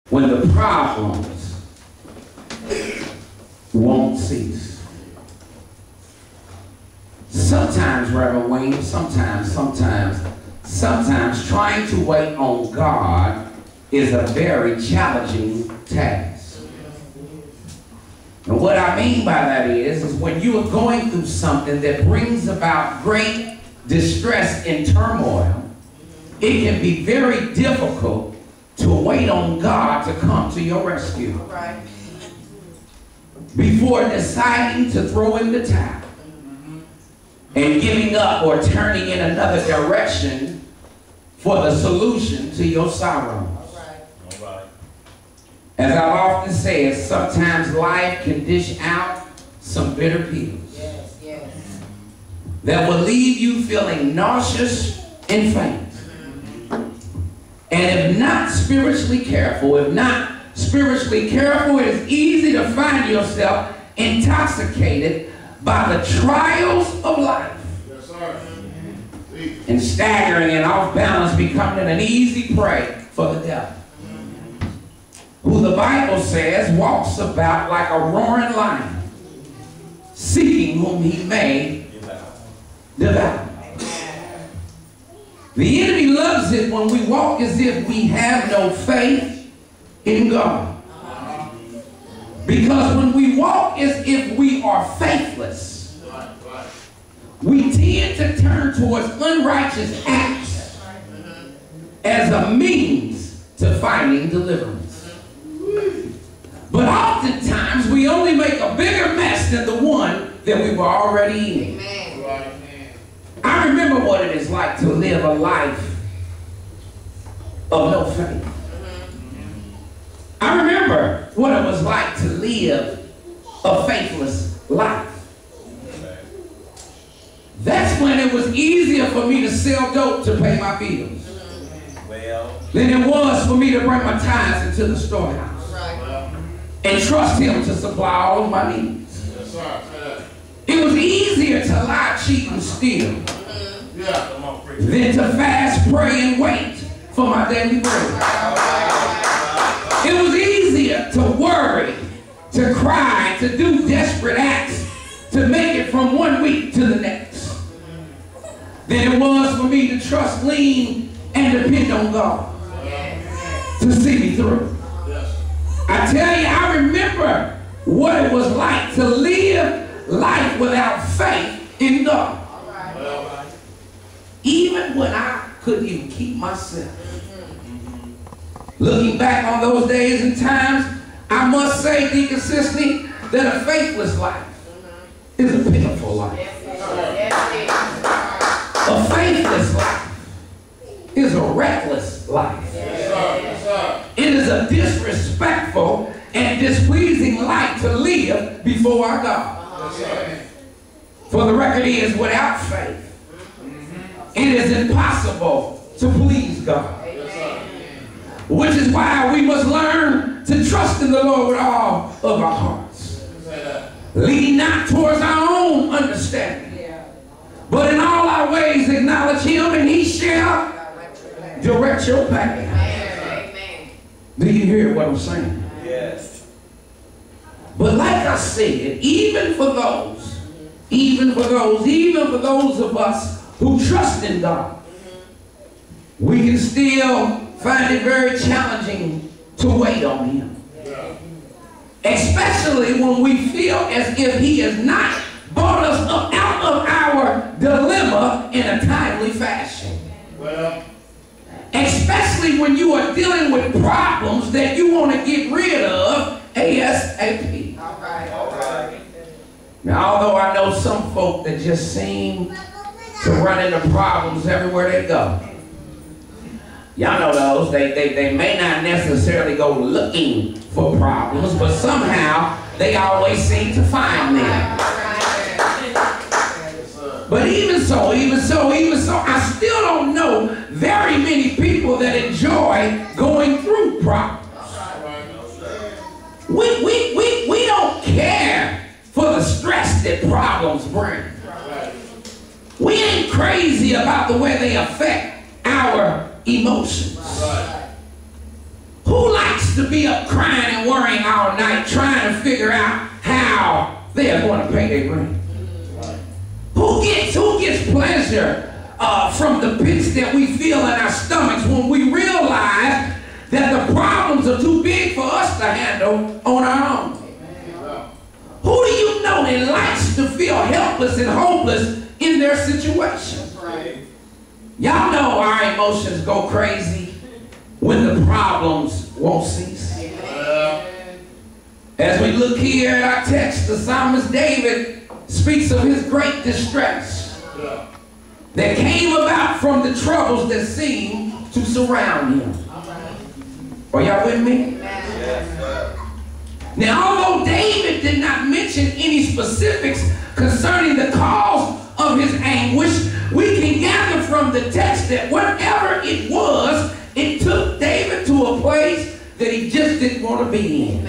when the problems won't cease. Sometimes, Reverend Wayne, sometimes trying to wait on God is a very challenging task. And what I mean by that is when you are going through something that brings about great distress and turmoil, it can be very difficult to wait on God to come to your rescue. Right. Before deciding to throw in the towel and giving up or turning in another direction for the solution to your sorrows. All right. As I've often said, sometimes life can dish out some bitter pills that will leave you feeling nauseous and faint. And if not spiritually careful, it is easy to find yourself intoxicated by the trials of life. Yes, sir. And staggering and off balance, becoming an easy prey for the devil, who the Bible says walks about like a roaring lion, seeking whom he may devour. The enemy loves it when we walk as if we have no faith in God. Because when we walk as if we are faithless, we tend to turn towards unrighteous acts as a means to finding deliverance. But oftentimes we only make a bigger mess than the one that we were already in. I remember what it is like to live a life of no faith. I remember what it was like to live a faithless life. That's when it was easier for me to sell dope to pay my bills than it was for me to bring my tithes into the storehouse and trust him to supply all of my needs. It was easier to lie, cheat, and steal than to fast, pray, and wait for my daily bread. It was easier to worry, to cry, to do desperate acts, to make it from one week to the next, than it was for me to trust, lean, and depend on God to see me through. I tell you, I remember what it was like to live life without faith in God. Even when I couldn't even keep myself. Looking back on those days and times, I must say, Deacon Sisley, that a faithless life is a pitiful life. A faithless life is a reckless life. It is a disrespectful and displeasing life to live before our God. For the record is, without faith, it is impossible to please God. Which is why we must learn to trust in the Lord with all of our hearts, leading not towards our own understanding, but in all our ways acknowledge him, and he shall direct your path. Do you hear what I'm saying? Yes. But like I said, even for those of us who trust in God, we can still find it very challenging to wait on him. Especially when we feel as if he has not brought us up out of our dilemma in a timely fashion. Especially when you are dealing with problems that you want to get rid of ASAP. All right. Now, although I know some folk that just seem to run into problems everywhere they go. Y'all know those. They may not necessarily go looking for problems, but somehow they always seem to find them. But even so, I still don't know very many people that enjoy going through problems. We don't care for the stress that problems bring. We ain't crazy about the way they affect our emotions. Who likes likes to be up crying and worrying all night, trying to figure out how they're going to pay their rent? Who gets pleasure from the pits that we feel in our stomachs when we realize that the problems are too big for us to handle on our own? Who do you know that likes to feel helpless and hopeless in their situation? Y'all know our emotions go crazy when the problems won't cease. As we look here at our text, the psalmist David speaks of his great distress that came about from the troubles that seemed to surround him. Are y'all with me? Now, although David did not mention any specifics concerning the cause of his anguish, we can gather from the text that whatever it was, it took David to a place that he just didn't want to be in.